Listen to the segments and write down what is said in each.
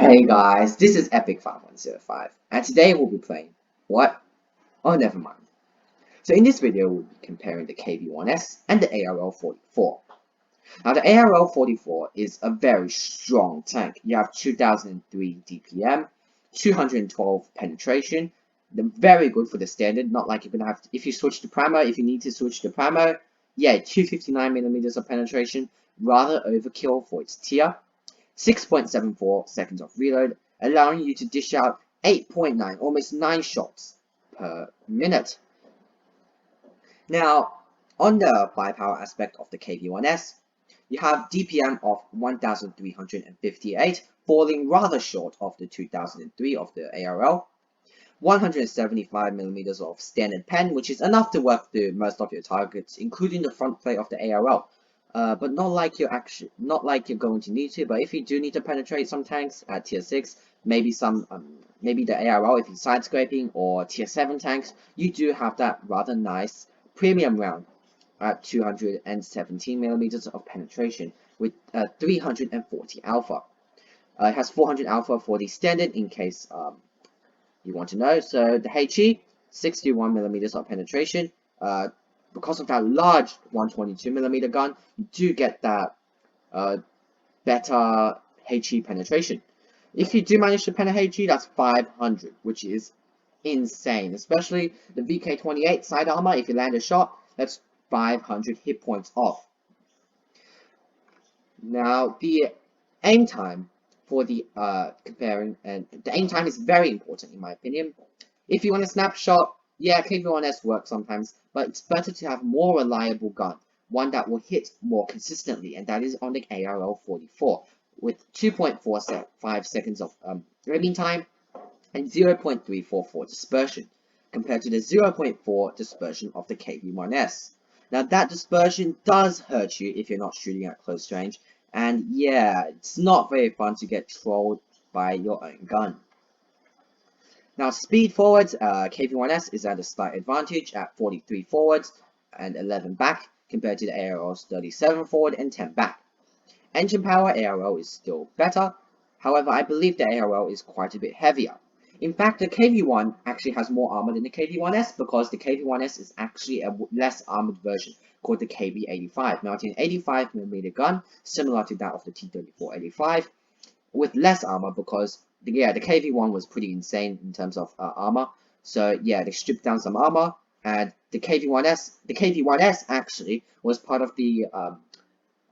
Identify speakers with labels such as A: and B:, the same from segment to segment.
A: Hey guys, this is Epic5105, and today we'll be playing what? Oh, never mind. So in this video, we'll be comparing the KV-1S and the ARL-44. Now the ARL-44 is a very strong tank. You have 2003 DPM, 212 penetration. They're very good for the standard, not like you're gonna have to, if you switch to Primo, if you need to switch to Primo, yeah, 259mm of penetration, rather overkill for its tier. 6.74 seconds of reload, allowing you to dish out 8.9, almost 9 shots per minute. Now, on the firepower aspect of the KV-1S, you have DPM of 1358, falling rather short of the 2003 of the ARL. 175mm of standard pen, which is enough to work through most of your targets, including the front plate of the ARL. But not like you're going to need to. But if you do need to penetrate some tanks at tier 6, maybe the ARL if you're side scraping, or tier 7 tanks, you do have that rather nice premium round at 217mm of penetration with 340 alpha. It has 400 alpha for the standard in case you want to know. So the HE 61mm of penetration. Because of that large 122mm gun, you do get that better HE penetration. If you do manage to pen a HE, that's 500, which is insane. Especially the VK28 side armor, if you land a shot, that's 500 hit points off. Now, the aim time for the comparing, and the aim time is very important in my opinion. If you want a snapshot, yeah, KV-1S works sometimes, but it's better to have more reliable gun, one that will hit more consistently, and that is on the ARL-44, with 2.45 seconds of aiming time and 0.344 dispersion, compared to the 0.4 dispersion of the KV-1S. Now that dispersion does hurt you if you're not shooting at close range, and yeah, it's not very fun to get trolled by your own gun. Now, speed forwards, KV-1S is at a slight advantage at 43 forwards and 11 back, compared to the ARL's 37 forward and 10 back. Engine power, ARL is still better. However, I believe the ARL is quite a bit heavier. In fact, the KV-1 actually has more armor than the KV-1S, because the KV-1S is actually a less armored version called the KV-85, mounting an 85mm gun, similar to that of the T-34-85, with less armor because the KV-1 was pretty insane in terms of armor. So yeah, they stripped down some armor, and the KV-1S actually was part of the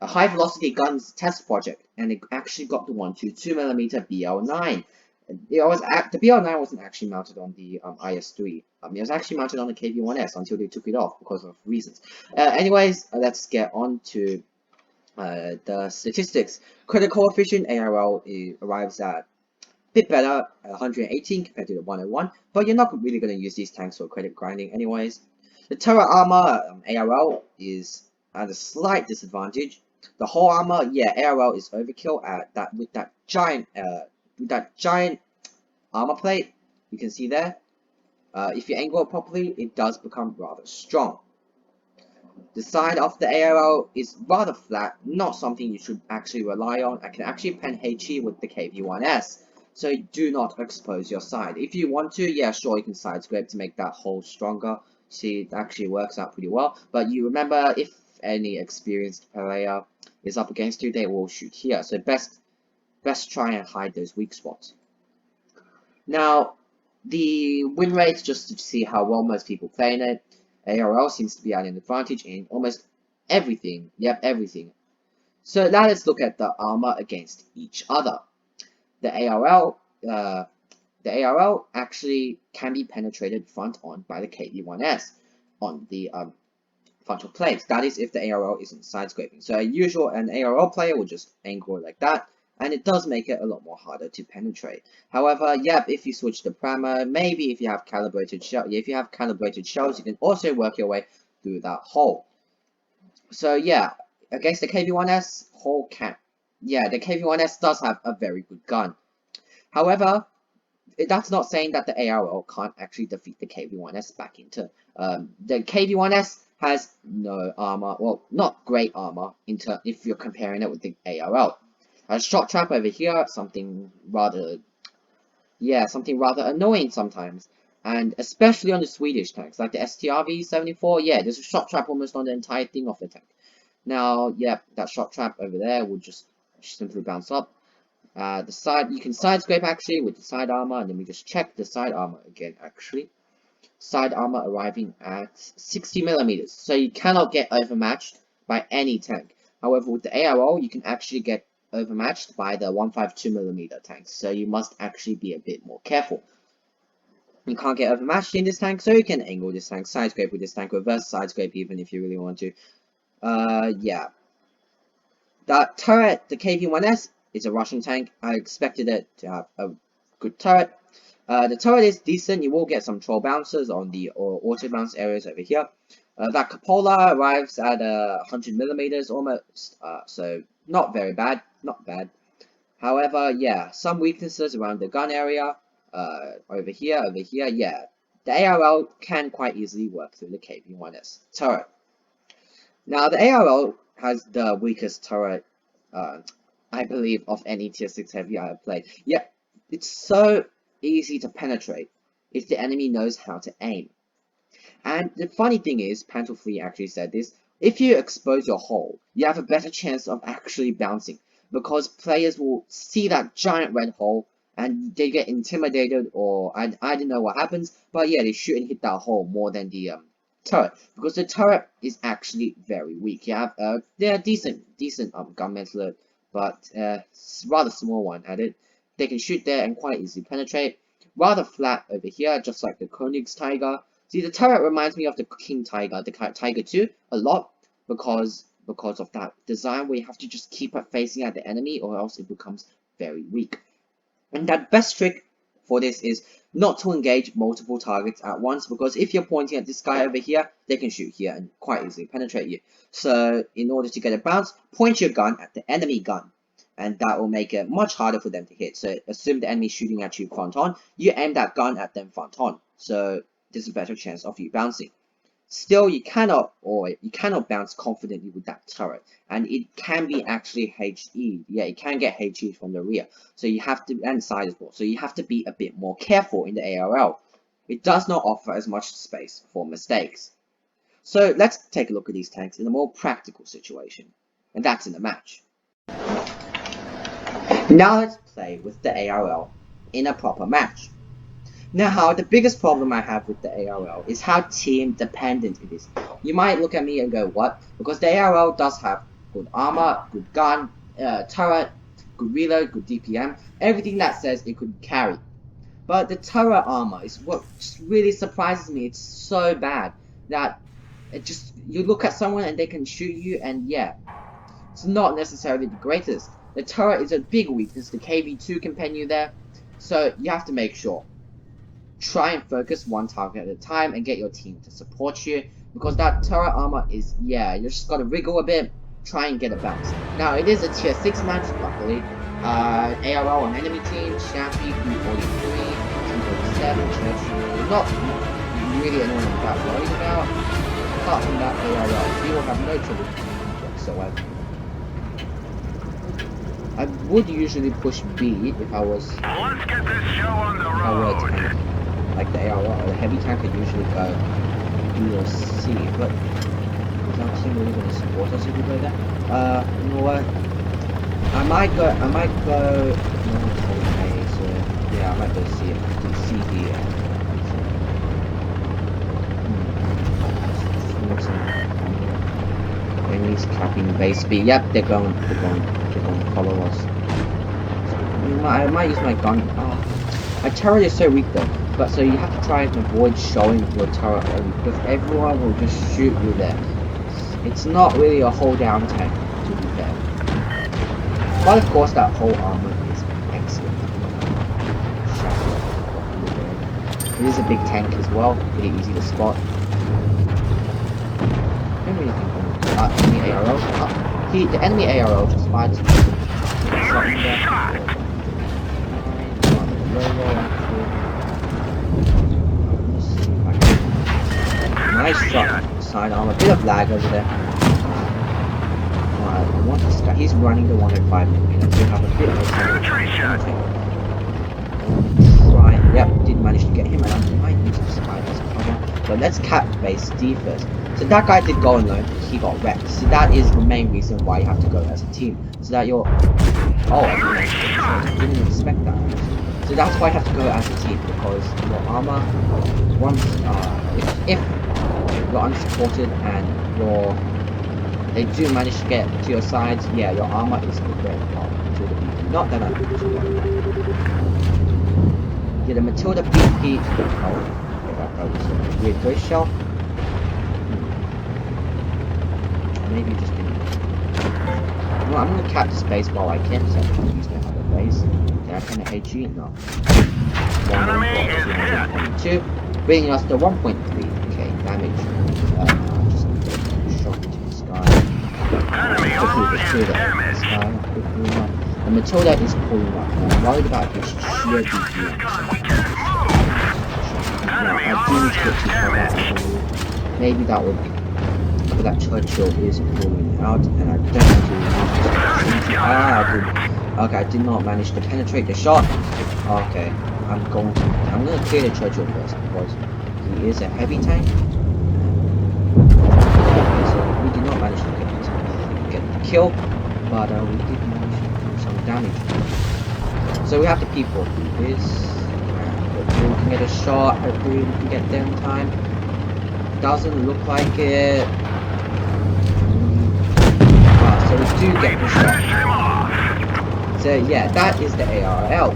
A: high velocity guns test project, and it actually got the 122mm BL9. The BL9 wasn't actually mounted on the IS-3. It was actually mounted on the KV-1S until they took it off because of reasons. Anyways, let's get on to the statistics. Credit coefficient, ARL arrives at bit better, 118 compared to the 101, but you're not really going to use these tanks for credit grinding anyways. The turret armor, ARL is at a slight disadvantage. The whole armor, yeah, ARL is overkill at that with that giant armor plate. You can see there. If you angle it properly, it does become rather strong. The side of the ARL is rather flat, not something you should actually rely on. I can actually pen HE with the KV-1S. So do not expose your side. If you want to, yeah, sure, you can side scrape to make that hole stronger. See, it actually works out pretty well. But you remember, if any experienced player is up against you, they will shoot here. So best try and hide those weak spots. Now, the win rate, just to see how well most people play in it. ARL seems to be at an advantage in almost everything. Yep, everything. So now let's look at the armor against each other. The ARL actually can be penetrated front on by the KV-1S on the frontal plate. That is if the ARL isn't side scraping. So an ARL player will just angle it like that, and it does make it a lot more harder to penetrate. However, yep, if you switch to Primo, maybe if you have calibrated shells, you can also work your way through that hole. So yeah, against the KV-1S, the KV-1S does have a very good gun. However, that's not saying that the ARL can't actually defeat the KV-1S back into. The KV-1S has no armor, well, not great armor if you're comparing it with the ARL. A shot trap over here, something rather annoying sometimes. And especially on the Swedish tanks, like the STRV-74, yeah, there's a shot trap almost on the entire thing of the tank. Now, yeah, that shot trap over there will just simply bounce up. You can side scrape actually with the side armor, and then we just check the side armor again actually. Side armor arriving at 60 millimeters, so you cannot get overmatched by any tank. However, with the ARL, you can actually get overmatched by the 152mm tanks, so you must actually be a bit more careful. You can't get overmatched in this tank, so you can angle this tank, side scrape with this tank, reverse side scrape even if you really want to. Yeah. That turret, the KV-1S, is a Russian tank. I expected it to have a good turret. The turret is decent. You will get some troll bouncers on the auto bounce areas over here. That cupola arrives at 100 millimeters almost, so not very bad, not bad. However, yeah, some weaknesses around the gun area. Over here, yeah. The ARL can quite easily work through the KV-1S turret. Now, the ARL has the weakest turret, I believe, of any tier 6 heavy I have played. Yeah, it's so easy to penetrate if the enemy knows how to aim. And the funny thing is, Pantel3 actually said this, if you expose your hole, you have a better chance of actually bouncing, because players will see that giant red hole and they get intimidated, or I don't know what happens, but yeah, they shoot and hit that hole more than the turret, because the turret is actually very weak. You have they're decent gun mantler, but rather small one at it. They can shoot there and quite easily penetrate. Rather flat over here, just like the Koenig's Tiger. See, the turret reminds me of the King Tiger, the Tiger 2, a lot, because of that design where you have to just keep it facing at the enemy, or else it becomes very weak. And that best trick for this is not to engage multiple targets at once, because if you're pointing at this guy over here, they can shoot here and quite easily penetrate you. So in order to get a bounce, point your gun at the enemy gun, and that will make it much harder for them to hit. So assume the enemy shooting at you front on, you aim that gun at them front on, so there's a better chance of you bouncing. Still, you cannot bounce confidently with that turret, and it can be actually HE. Yeah, it can get HE from the rear, so you have to, and side as well. So you have to be a bit more careful in the ARL. It does not offer as much space for mistakes. So let's take a look at these tanks in a more practical situation, and that's in a match. Now let's play with the ARL in a proper match. Now, the biggest problem I have with the ARL is how team dependent it is. You might look at me and go, what? Because the ARL does have good armor, good gun, turret, good reload, good DPM, everything that says it could carry. But the turret armor is what just really surprises me. It's so bad that you look at someone and they can shoot you, and yeah, it's not necessarily the greatest. The turret is a big weakness. The KV2 can pen you there, so you have to make sure. Try and focus one target at a time and get your team to support you, because that turret armor is, yeah, you just gotta wriggle a bit, try and get a bounce. Now, it is a tier 6 match, luckily. ARL on enemy team, Shampy, P43, P47, Churchill, not really anyone I'm that worried about. Apart from that ARL, you will have no trouble whatsoever. I would usually push B if I was,
B: let's get this show on the road.
A: Like the ARL, the heavy tank could usually go B or C, but is our team really going to support us if we go there? You know what? I might go, no, it's okay, so yeah, I might go C, D here. Enemies capping base B. Yep, they're going to follow us. So, I might use my gun. Oh, my turret is so weak though. But so you have to try and avoid showing your turret only, because everyone will just shoot you there. It's not really a hold down tank, to be fair. But of course that whole armor is excellent. It is a big tank as well, pretty easy to spot. Enemy ARL. The enemy ARL just fired some Nice shot, side armor, a bit of lag over there. I want this guy. He's running the 105 millimeter. So have a bit of
B: Penetration.
A: Try. Yep, did manage to get him, and I might use this guy as cover. But let's cap base D first. So that guy did go alone. He got wrecked. So that is the main reason why you have to go as a team. So that you're. Oh, I didn't expect that. So that's why you have to go as a team, because your armor, once if you're unsupported and they do manage to get to your sides, yeah, your armor is great. Not that I'm yeah, the Matilda BP. Oh, that was a weird ghost shell. Maybe just didn't. No, I'm gonna cap this base while I can, so I can use my other base. Did I kind of hate you? No.
B: Enemy is hit.
A: 1.2, bringing us to 1.3k damage. Just shot into the sky.
B: Enemy arm is damaged.
A: The Matilda is pulling up. I'm worried about his sheer DPM. I do need to get that. Maybe that would. But that Churchill is pulling out, and I don't want to. Okay, I did not manage to penetrate the shot. Okay, I'm gonna clear the Churchill first because he is a heavy tank. So we did not manage to get the kill, but we did manage to do some damage. So we have to people who is. Hopefully we can get a shot. Hopefully we can get there in time. Doesn't look like it. So we do get the shot. So yeah, that is the ARL.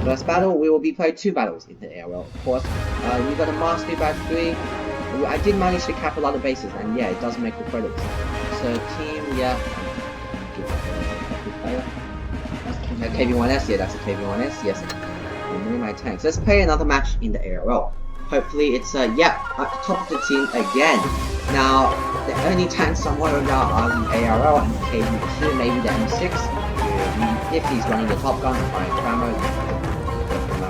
A: First battle, we will be playing 2 battles in the ARL. Of course, we got a mastery batch 3. I did manage to cap a lot of bases, and yeah, it does make the credits. So team, yeah. KV-1S, yeah, that's a KV-1S, yes. And my tanks. Let's play another match in the ARL. Hopefully it's yeah, at the top of the team again. Now the only tanks I'm worried about are the ARL and the KV-2, maybe the M6. If he's running the top gun, fine camo,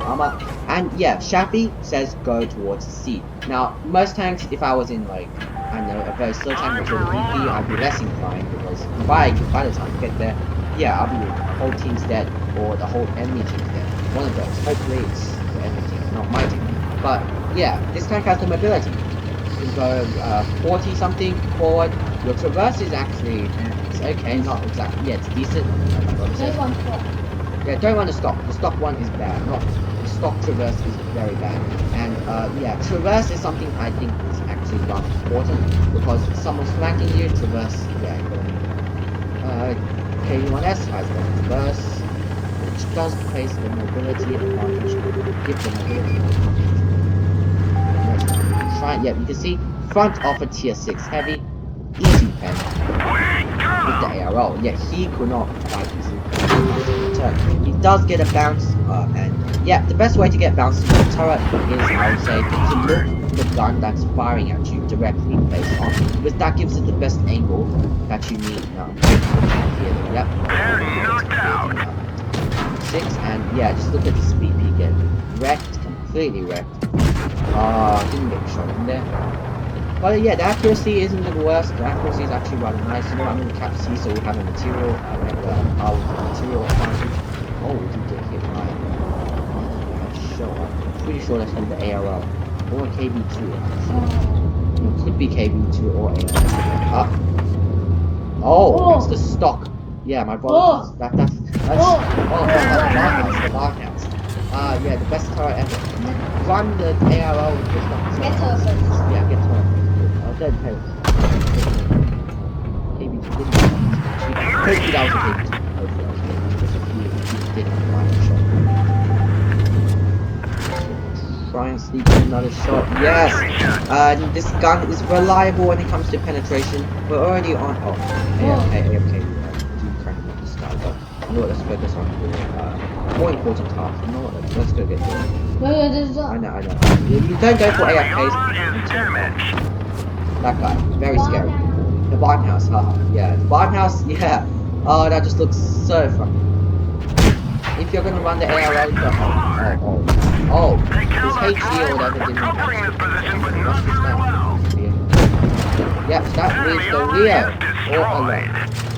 A: armor. And yeah, Shappy says go towards C. Now most tanks, if I was in like I don't know a very slow tank with a BP, I'd be less inclined because by the time I get there, yeah, I'll be the whole team's dead or the whole enemy team's dead. One of those. Hopefully it's the enemy team, not my team. But yeah, this tank has the mobility. You can go 40 something forward. Your traverse is actually it's okay, not exactly. Yeah, it's decent. Yeah, don't want to stop. The stock one is bad. Not the stock traverse is very bad. And yeah, traverse is something I think is actually not important because if someone's flanking you, traverse. Yeah, KV-1S has the traverse, which does place the mobility advantage. Give the mobility advantage. Yeah, you can see front of a tier 6 heavy, easy pen with the ARL. Yeah, he could not fight his turret. He does get a bounce, and yeah, the best way to get bounce from the turret is, I would say, to look the gun that's firing at you directly face on, because that gives it the best angle that you need. Yep.
B: They're knocked out.
A: 6, and yeah, just look at the speed he gets wrecked, completely wrecked. Didn't get shot in there. But yeah, the accuracy isn't the worst. The accuracy is actually rather nice. You know, I'm in cap C, so we have a material, material advantage. Oh, we did get hit by I'm pretty sure that's from the ARL. Or KV-2. It could be KV-2 or ARL. Oh, it's the stock. Yeah, my brother. That's the barhouse. Yeah, the best turret ever. Run the ARL with this one.
C: Get her first.
A: Yeah, get her. Oh, dead parents. KV2 didn't hopefully that was a KV2. Hopefully that was a KV2. Just a few didn't find a shot. Try and sneak in another shot. Yes! This gun is reliable when it comes to penetration. We're already on. Oh, AFK. Do kind of want this guy, but you know what? Let's focus on the more important task. You know what? Let's go get this. I know. You don't go for AFKs. That guy, very scary. The barn house, yeah. The barn house, yeah. Oh, that just looks so funny. If you're gonna run the ARL, his HD or whatever didn't match. Yep, that leaves the Leo. all alone.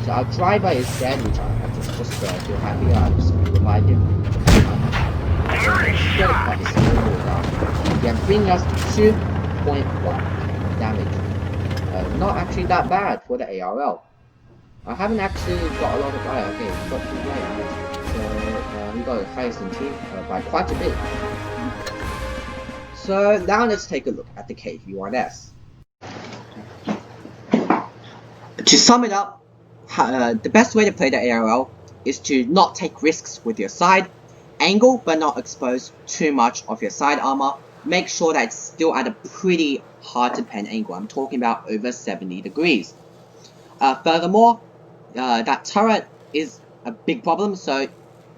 A: So our driver is dead, which I just feel happy. I'm just going to revive him. Yeah, bringing us 2.1 damage. Not actually that bad for the ARL. I haven't actually got a lot of fire. Okay, we got 2 players. So we got the highest in team by quite a bit. So now let's take a look at the KV-1S. To sum it up, the best way to play the ARL is to not take risks with your side, angle but not expose too much of your side armor. Make sure that it's still at a pretty hard to pen angle. I'm talking about over 70 degrees. Furthermore, that turret is a big problem, so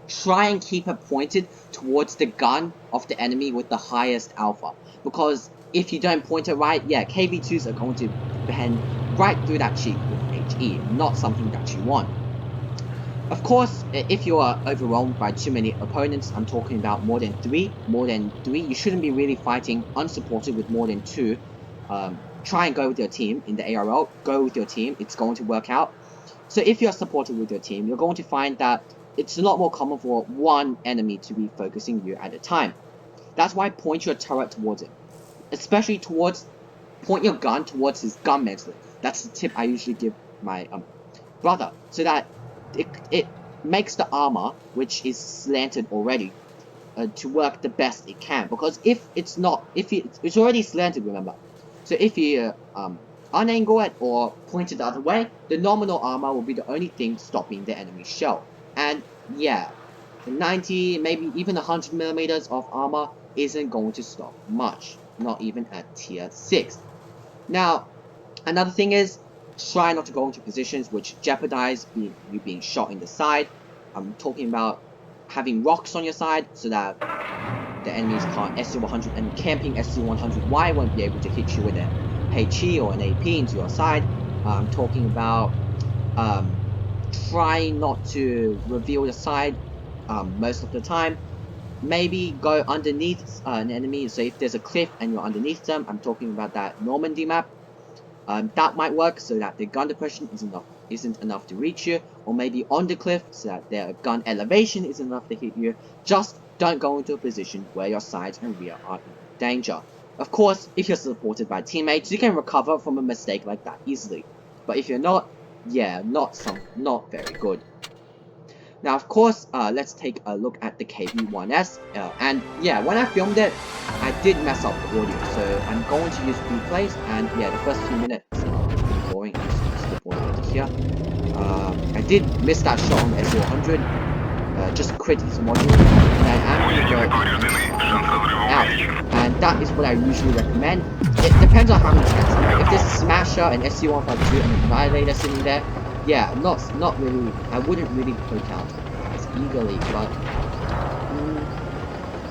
A: try and keep it pointed towards the gun of the enemy with the highest alpha. Because if you don't point it right, yeah, KV2s are going to pen right through that cheek with HE, not something that you want. Of course, if you are overwhelmed by too many opponents, I'm talking about more than three, you shouldn't be really fighting unsupported with more than 2. Try and go with your team in the ARL, go with your team, it's going to work out. So if you're supported with your team, you're going to find that it's a lot more common for one enemy to be focusing you at a time. That's why point your turret towards it. Especially point your gun towards his gun mentally. That's the tip I usually give my brother. So that it makes the armor, which is slanted already, to work the best it can. Because if it's not, it's already slanted, remember. So if you unangle it or point it the other way, the nominal armor will be the only thing stopping the enemy shell. And yeah, 90, maybe even 100 millimeters of armor isn't going to stop much, not even at tier 6. Now, another thing is, try not to go into positions which jeopardize you being shot in the side. I'm talking about having rocks on your side so that the enemies can't SC100, and camping SC100Y won't be able to hit you with a HE or an AP into your side. I'm talking about trying not to reveal the side most of the time. Maybe go underneath an enemy, so if there's a cliff and you're underneath them, I'm talking about that Normandy map. That might work so that the gun depression isn't enough to reach you, or maybe on the cliff so that their gun elevation isn't enough to hit you. Just don't go into a position where your sides and rear are in danger. Of course, if you're supported by teammates, you can recover from a mistake like that easily. But if you're not, yeah, not very good. Now, of course, let's take a look at the KV-1S, and yeah, when I filmed it, I did mess up the audio, so I'm going to use replays, and yeah, the first few minutes are pretty boring. I'm just skip all the way to here. I did miss that shot on the SC100, just crit his module, and I am going to go out, and that is what I usually recommend. It depends on how many tanks. If there's a Smasher, an SC152, and a Violator sitting there, yeah, not really, I wouldn't really poke out as eagerly,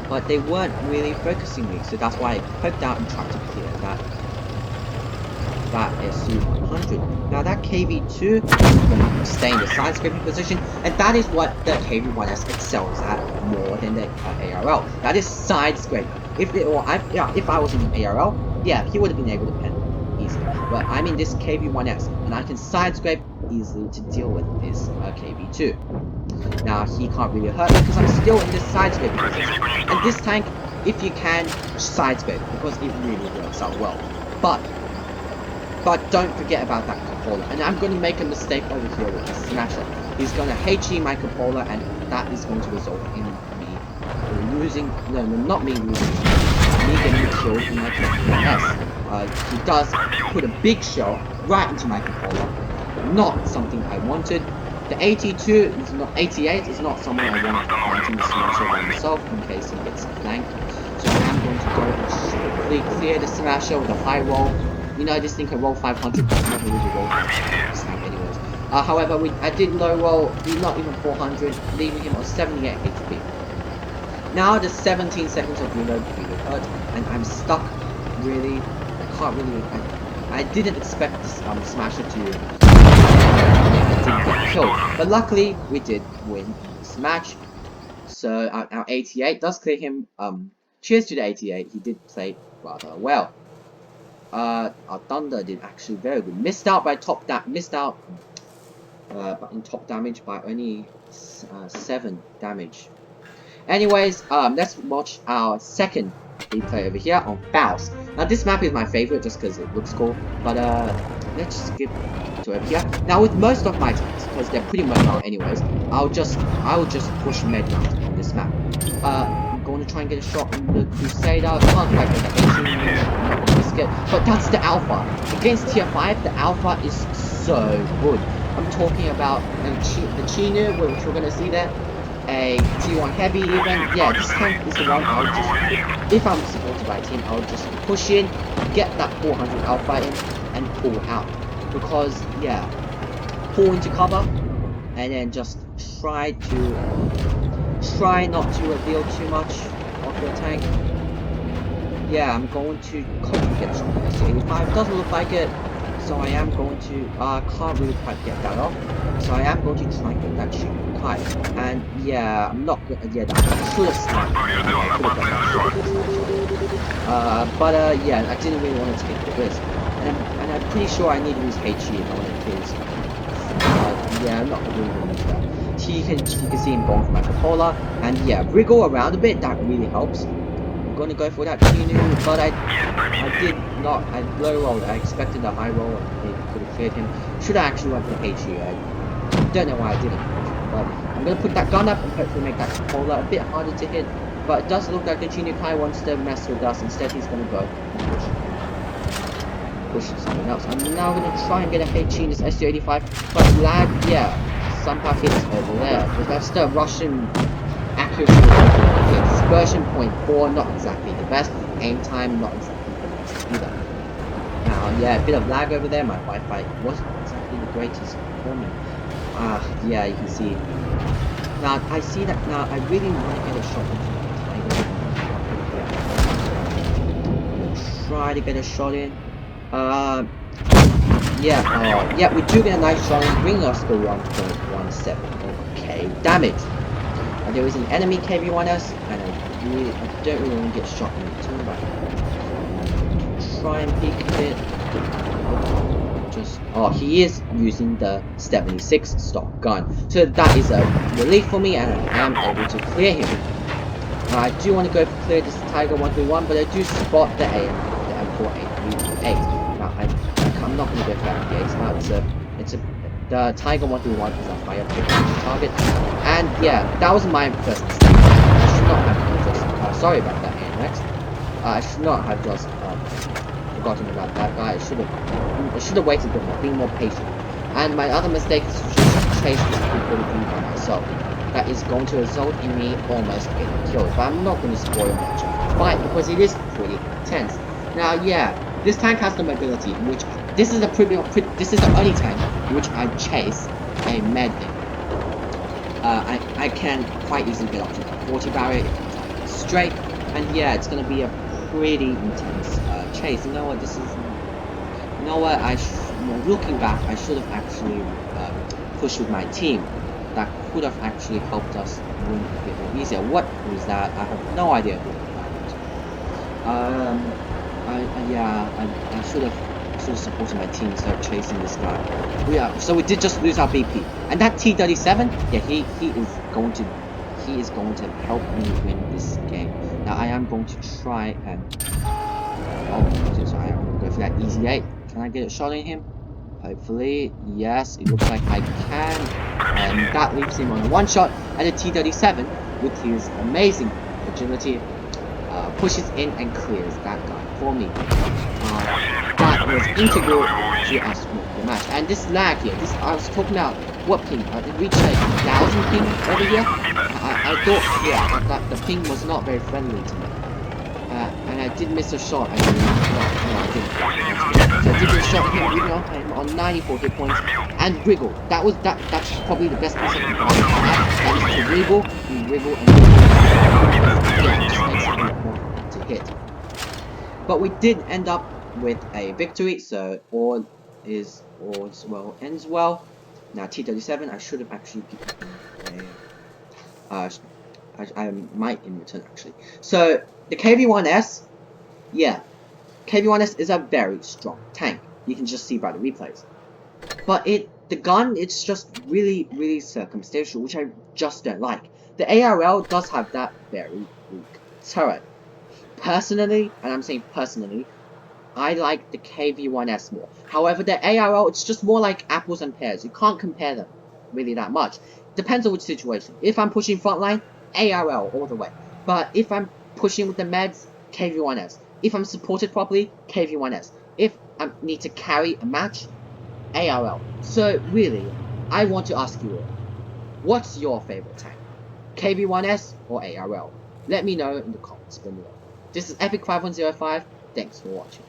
A: but they weren't really focusing me, so that's why I poked out and tried to clear that SC100. Now that KV2 is going to stay in the side scraping position, and that is what the KV-1S excels at more than the ARL. That is side scraping. If I was in the ARL, yeah, he would have been able to pen easily. But I'm in this KV-1S, and I can side scrape easily to deal with this KV2. Now he can't really hurt me because I'm still in this side scraping position. And this tank, if you can, side scrape because it really works out well. But don't forget about that cupola. And I'm going to make a mistake over here with the Smasher. He's going to HE my cupola, and that is going to result in me losing. No, not me losing. Me getting killed in my KV-1S. He does put a big shot right into my cupola. Not something I wanted. The 82 is not 88 is not someone I want fighting the Smasher by myself in case he gets flanked. So I'm going to go and quickly clear the Smasher with a high roll. You know, this thing can roll 500, but never really roll 500 anyways. However, I did low roll, not even 400, leaving him on 78 HP. Now the 17 seconds of reload really hurt, and I'm stuck. Really, I can't really. I didn't expect this Smasher to didn't get killed, but luckily we did win this match. So our 88 does clear him. Cheers to the 88. He did play rather well. Our Thunder did actually very good. Missed out in top damage by only 7 damage. Anyways, let's watch our second replay over here on Faust. Now this map is my favorite just because it looks cool, but let's skip to over here. Now with most of my tanks, because they're pretty much out anyways, I will just push med mount on this map. I'm going to try and get a shot on the Crusader. Can't quite get that biscuit, but that's the alpha. Against tier 5, the alpha is so good. I'm talking about the Chinu, which we're gonna see there. A T1 heavy even. Yeah, this tank is the one I'll just, if I'm supported by a team, I'll just push in, get that 400 alpha in, and pull out. Because, yeah, pull into cover, and then just try not to reveal too much of your tank. Yeah, I'm going to get a shot at S85. Doesn't look like it. So I am going to, can't really quite get that off. So I am going to try and get that shot high. And yeah, I'm not good. Yeah, I should have sniped. Yeah, I didn't really want to take the risk. And I'm pretty sure I need to use HE if I want to kill this. Yeah, I'm not really going to use that. You can see him going for my cupola. And yeah, wriggle around a bit, that really helps. I'm going to go for that Chinu, but I did not. I low rolled. I expected a high roll and maybe could have cleared him. Should have actually went for HE. I don't know why I didn't. But I'm going to put that gun up and hopefully make that cupola a bit harder to hit. But it does look like the Chinu Kai wants to mess with us. Instead, he's going to go push something else. I'm now going to try and get a HE in this SU-85. But lag, yeah, somehow hits over there. Because that's the Russian accuracy. Dispersion point 4, not exactly the best. Aim time, not exactly the best either. Now, yeah, a bit of lag over there. My Wi-Fi wasn't exactly the greatest for me. Yeah, you can see. Now, I see that now. I really want to get a shot into the Tiger. Try to get a shot in. Yeah, we do get a nice shot in, bringing us to 1.17. Okay, damage. There is an enemy KV-1S, and I don't really want to get shot in return, but try and peek a bit. He is using the 76 stock gun, so that is a relief for me, and I am able to clear him. I do want to go for clear this Tiger 131, but I do spot the M4838. Now I'm not going to go for that MPH. Now the Tiger 131 is a higher target, and yeah, that was my first mistake. I should not have just sorry about that, AMX. I should not have just forgotten about that guy. I should have waited a bit more, being more patient. And my other mistake is to just chase this people by myself. That is going to result in me almost getting killed. But I'm not going to spoil much of the fight because it is pretty intense. Now, yeah, this tank has the mobility, which this is the only tank in which I chase a med in. I can quite easily get up to the 40 barrier if it's straight, and yeah, it's going to be a pretty intense chase. You know what? Looking back, I should have actually pushed with my team. That could have actually helped us win a bit more easier. What was that? I have no idea what that was. I should have supported my team instead of chasing this guy. So we did just lose our BP. And that T-37, yeah, he is going to help me win this game. Now I am going to try and I am going to go for that easy 8. Can I get a shot in him? Hopefully, yes, it looks like I can. And that leaves him on a one shot, and the T-37 with his amazing agility pushes in and clears that guy for me. That was integral to us winning the match. And this lag here, I was talking about what ping? Did we reach 1,000 ping over here? I thought, yeah, that the ping was not very friendly to me. And I did miss a shot. I didn't. So I did miss a shot here, even on 94 hit points, and wriggle. That's probably the best piece of advice I have. That is to wriggle, and wriggle, and to hit. But we did end up with a victory, so all ends well. Now T-37, I should have actually picked up I might in return actually. So the KV-1S, yeah, KV-1S is a very strong tank. You can just see by the replays. But the gun, it's just really circumstantial, which I just don't like. The ARL does have that very weak turret. Personally, and I'm saying personally, I like the KV-1S more. However, the ARL, it's just more like apples and pears. You can't compare them really that much. Depends on which situation. If I'm pushing frontline, ARL all the way. But if I'm pushing with the meds, KV-1S. If I'm supported properly, KV-1S. If I need to carry a match, ARL. So really, I want to ask you all, what's your favorite tank? KV-1S or ARL? Let me know in the comments below. This is Epic5105. Thanks for watching.